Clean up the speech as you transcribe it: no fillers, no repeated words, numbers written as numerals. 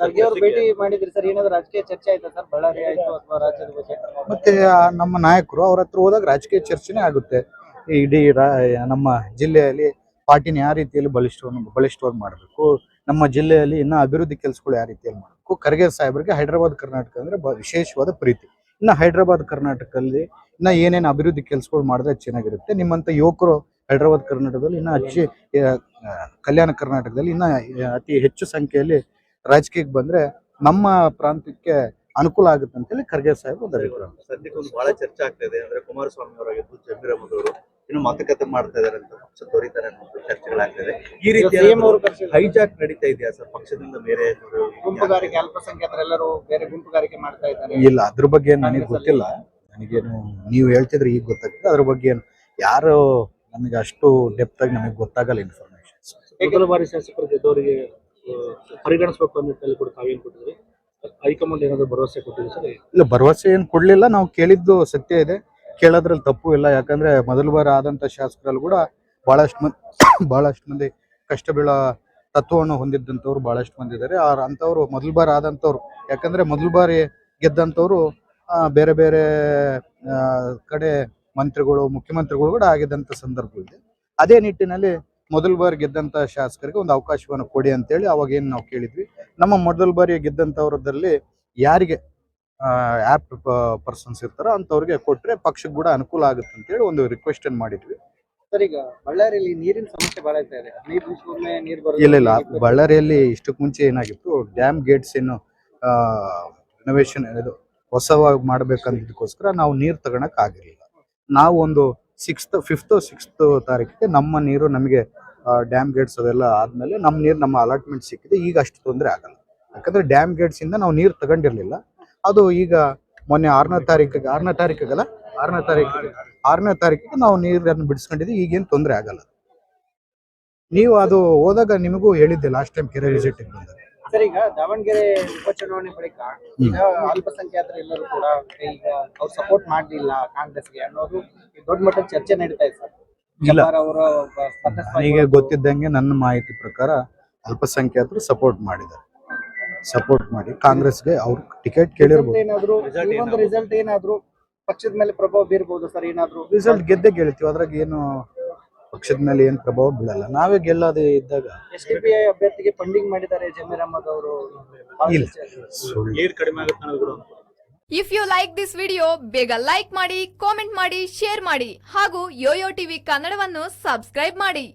ಖರ್ಗೆ ಅವರು ಭೇಟಿ ಮಾಡಿದ್ರಿ ಸರ್, ಏನಾದ್ರು ರಾಜಕೀಯ ಚರ್ಚೆ ಆಯ್ತಾ ಸರ್? ಬಳ್ಳಾರಿ ಆಯ್ತು ಅಥವಾ ರಾಜ್ಯದ ಬಗ್ಗೆ? ಮತ್ತೆ ನಮ್ಮ ನಾಯಕರು ಅವ್ರ ಹತ್ರ ಹೋದಾಗ ರಾಜಕೀಯ ಚರ್ಚೆನೇ ಆಗುತ್ತೆ. ಇಡೀ ನಮ್ಮ ಜಿಲ್ಲೆಯಲ್ಲಿ ಪಾರ್ಟಿನ ಯಾವ ರೀತಿಯಲ್ಲಿ ಬಲಿಷ್ಠವಾಗಿ ಮಾಡಬೇಕು, ನಮ್ಮ ಜಿಲ್ಲೆಯಲ್ಲಿ ಇನ್ನ ಅಭಿವೃದ್ಧಿ ಕೆಲಸಗಳು ಯಾವ ರೀತಿಯಲ್ಲಿ ಮಾಡಬೇಕು. ಖರ್ಗೆ ಸಾಹೇಬರಿಗೆ ಹೈದರಾಬಾದ್ ಕರ್ನಾಟಕ ಅಂದ್ರೆ ವಿಶೇಷವಾದ ಪ್ರೀತಿ. ಇನ್ನು ಹೈದರಾಬಾದ್ ಕರ್ನಾಟಕದಲ್ಲಿ ಇನ್ನ ಏನೇನು ಅಭಿವೃದ್ಧಿ ಕೆಲಸಗಳು ಮಾಡಿದ್ರೆ ಚೆನ್ನಾಗಿರುತ್ತೆ. ನಿಮ್ಮಂತ ಯುವಕರು ಹೈದರಾಬಾದ್ ಕರ್ನಾಟಕದಲ್ಲಿ ಇನ್ನ ಕಲ್ಯಾಣ ಕರ್ನಾಟಕದಲ್ಲಿ ಇನ್ನ ಅತಿ ಹೆಚ್ಚು ಸಂಖ್ಯೆಯಲ್ಲಿ ರಾಜಕೀಯಕ್ಕೆ ಬಂದ್ರೆ ನಮ್ಮ ಪ್ರಾಂತ್ಯಕ್ಕೆ ಅನುಕೂಲ ಆಗುತ್ತೆ ಅಂತ ಹೇಳಿ ಖರ್ಗೆ ಸಾಹೇಬ್ ಒಂದು ಅಭಿಪ್ರಾಯ. ಸದ್ಯಕ್ಕೆ ಒಂದು ಬಹಳ ಚರ್ಚೆ ಆಗ್ತಾ ಇದೆ. ಅಂದ್ರೆ ಕುಮಾರಸ್ವಾಮಿ ಅವರಾಗಿದ್ದು, ಜಮೀರ್ ಅಹಮದ್ ಅವರು ಇನ್ನು ಮಾತುಕತೆ ಮಾಡ್ತಾ ಇದಾರೆ ಅಂತ, ಪಕ್ಷ ತೋರಿತಾರೆ ಅನ್ನೋ ಚರ್ಚೆಗಳಾಗ್ತಿದೆ. ಈ ರೀತಿ ಹೈಜಾಕ್ ನಡೀತಾ ಇದೆಯಾ ಸರ್ ಪಕ್ಷದಿಂದ? ಬೇರೆ ಗುಂಪುಗಾರಿಕೆ, ಅಲ್ಪಸಂಖ್ಯಾತರೆಲ್ಲರೂ ಬೇರೆ ಗುಂಪುಗಾರಿಕೆ ಮಾಡ್ತಾ ಇದ್ದಾರೆ. ಇಲ್ಲ, ಅದ್ರ ಬಗ್ಗೆ ನನಗೆ ಗೊತ್ತಿಲ್ಲ. ನನಗೇನು ನೀವು ಹೇಳ್ತಿದ್ರೆ ಈಗ ಗೊತ್ತಾಗ್ತದೆ. ಅದ್ರ ಬಗ್ಗೆ ಏನು ಯಾರು ನಮಗೆ ಅಷ್ಟು ಡೆಪ್ತ್ ಆಗಿ ನಮಗೆ ಗೊತ್ತಾಗಲ್ಲ ಇನ್ಫಾರ್ಮೇಶನ್. ಮೊದಲ ಬಾರಿ ಶಾಸಕರು ಗೆದ್ದವರಿಗೆ ಪರಿಗಣಿಸಬೇಕು ಅಂತ ಕೂಡ ತಾವೇನು ಕೊಟ್ಟಿದ್ರಿ? ಹೈಕಮಾಂಡ್ ಏನಾದ್ರು ಭರವಸೆ ಕೊಟ್ಟಿದೆ ಸರ್? ಇಲ್ಲ, ಭರವಸೆ ಏನು ಕೊಡ್ಲಿಲ್ಲ. ನಾವು ಕೇಳಿದ್ದು ಸತ್ಯ ಇದೆ, ಕೇಳೋದ್ರಲ್ಲಿ ತಪ್ಪು ಇಲ್ಲ. ಯಾಕಂದ್ರೆ ಮೊದಲ ಬಾರಿ ಆದಂತ ಶಾಸಕರಲ್ಲಿ ಕೂಡ ಬಹಳಷ್ಟು ಮಂದಿ ಕಷ್ಟ ಬೀಳೋ ತತ್ವವನ್ನು ಹೊಂದಿದ್ದಂಥವ್ರು ಬಹಳಷ್ಟು ಮಂದಿ ಇದ್ದಾರೆ. ಅಂತವ್ರು ಮೊದಲ ಬಾರಿ ಆದಂಥವ್ರು, ಯಾಕಂದ್ರೆ ಮೊದಲ ಬಾರಿ ಗೆದ್ದಂಥವ್ರು ಬೇರೆ ಬೇರೆ ಕಡೆ ಮಂತ್ರಿಗಳು, ಮುಖ್ಯಮಂತ್ರಿಗಳು ಕೂಡ ಆಗಿದ್ದಂಥ ಸಂದರ್ಭ ಇದೆ. ಅದೇ ನಿಟ್ಟಿನಲ್ಲಿ ಮೊದಲ ಬಾರಿ ಗೆದ್ದಂತ ಶಾಸಕರಿಗೆ ಒಂದು ಅವಕಾಶವನ್ನು ಕೊಡಿ ಅಂತೇಳಿ ಅವಾಗ ಏನು ನಾವು ಕೇಳಿದ್ವಿ. ನಮ್ಮ ಮೊದಲ ಬಾರಿ ಗೆದ್ದಂಥವ್ರದಲ್ಲಿ ಯಾರಿಗೆ ಆಪ್ಟ್ ಪರ್ಸನ್ಸ್ ಇರ್ತಾರೋ ಅಂಥವ್ರಿಗೆ ಕೊಟ್ರೆ ಪಕ್ಷಕ್ಕೆ ಕೂಡ ಅನುಕೂಲ ಆಗುತ್ತೆ ಅಂತೇಳಿ ಒಂದು ರಿಕ್ವೆಸ್ಟ್ ಮಾಡಿದ್ವಿ. ಸರ್, ಈಗ ಬಳ್ಳಾರಿಯಲ್ಲಿ ನೀರಿನ ಸಮಸ್ಯೆ ಬಹಳ ಇದೆ. 15 ದಿವಸಕ್ಕೊಮ್ಮೆ ನೀರು ಬರೋದು. ಇಲ್ಲ, ಬಳ್ಳಾರಿಯಲ್ಲಿ ಇಷ್ಟಕ್ಕೆ ಮುಂಚೆ ಏನಾಗಿತ್ತು, ಡ್ಯಾಮ್ ಗೇಟ್ಸ್ ಏನು ರಿನೋವೇಷನ್ ಇದು ಹೊಸವಾಗಿ ಮಾಡ್ಬೇಕಂತದಕ್ಕೋಸ್ಕರ ನಾವು ನೀರು ತಗೊಳಕ್ ಆಗಿರ್ಲಿಲ್ಲ. ನಾವು ಒಂದು 5th 6th ತಾರೀಕಿಗೆ ನಮ್ಮ ನೀರು ನಮಗೆ ಡ್ಯಾಮ್ ಗೇಟ್ಸ್ ಅವೆಲ್ಲ ಆದ್ಮೇಲೆ ನಮ್ಮ ನೀರು ನಮ್ಮ ಅಲಾಟ್ಮೆಂಟ್ ಸಿಕ್ಕಿದೆ. ಈಗ ಅಷ್ಟು ತೊಂದರೆ ಆಗಲ್ಲ, ಯಾಕಂದ್ರೆ ಡ್ಯಾಮ್ ಗೇಟ್ಸ್ ಇಂದ ನಾವು ನೀರು ತಗೊಂಡಿರ್ಲಿಲ್ಲ. ಅದು ಈಗ ಮೊನ್ನೆ 6ನೇ ತಾರೀಕಿಗೆ ನಾವು ನೀರನ್ನು ಬಿಡಿಸ್ಕೊಂಡಿದ್ವಿ. ಈಗೇನು ತೊಂದರೆ ಆಗಲ್ಲ. ನೀವು ಅದು ಹೋದಾಗ ನಿಮಗೂ ಹೇಳಿದ್ದೆ ಲಾಸ್ಟ್ ಟೈಮ್ ಕೆರೆ ವಿಸಿಟ್ ಬಂದಾಗ. ಸರ್, ಈಗ ದಾವಣಗೆರೆ ಉಪಚುನಾವಣೆ ಬಳಿಕ ಈಗ ಅಲ್ಪಸಂಖ್ಯಾತರು ಎಲ್ಲರೂ ಕೂಡ ಈಗ ಅವ್ರು ಸಪೋರ್ಟ್ ಮಾಡಲಿಲ್ಲ ಕಾಂಗ್ರೆಸ್ಗೆ ಅನ್ನೋದು ದೊಡ್ಡ ಮಟ್ಟದ ಚರ್ಚೆ ನಡೀತಾ ಇದೆ ಸರ್. ನನಗೆ ಗೊತ್ತಿದ್ದಂಗೆ ನನ್ನ ಮಾಹಿತಿ ಪ್ರಕಾರ ಅಲ್ಪಸಂಖ್ಯಾತರು ಸಪೋರ್ಟ್ ಮಾಡಿ ಕಾಂಗ್ರೆಸ್ಗೆ ಅವ್ರು ಟಿಕೆಟ್ ಕೇಳಿರ್ಬೋದು. ರಿಸಲ್ಟ್ ಏನಾದ್ರು ಪಕ್ಷದ ಮೇಲೆ ಪ್ರಭಾವ ಬೀರಬಹುದು ಸರ್? ಏನಾದ್ರು ರಿಸಲ್ಟ್ ಗೆದ್ದೆ ಗೆಲ್ತೀವಿ, ಅದ್ರಾಗ ಏನು ಪಕ್ಷದ ಮೇಲೆ ಏನು ಪ್ರಭಾವ ಬೀಳಲ್ಲ. ನಾವೇ ಗೆಲ್ಲದೆ ಇದ್ದಾಗ SDPI ಅಭ್ಯರ್ಥಿಗೆ ಫಂಡಿಂಗ್ ಮಾಡಿದ್ದಾರೆ ಜಮೀರ್ ಅಹಮದ್ ಅವರು. If you like this video, ಬೇಗ ಲೈಕ್ ಮಾಡಿ, ಕಾಮೆಂಟ್ ಮಾಡಿ, ಶೇರ್ ಮಾಡಿ ಹಾಗೂ ಯೋಯೋ ಟಿವಿ ಕನ್ನಡವನ್ನು ಸಬ್ಸ್ಕ್ರೈಬ್ ಮಾಡಿ.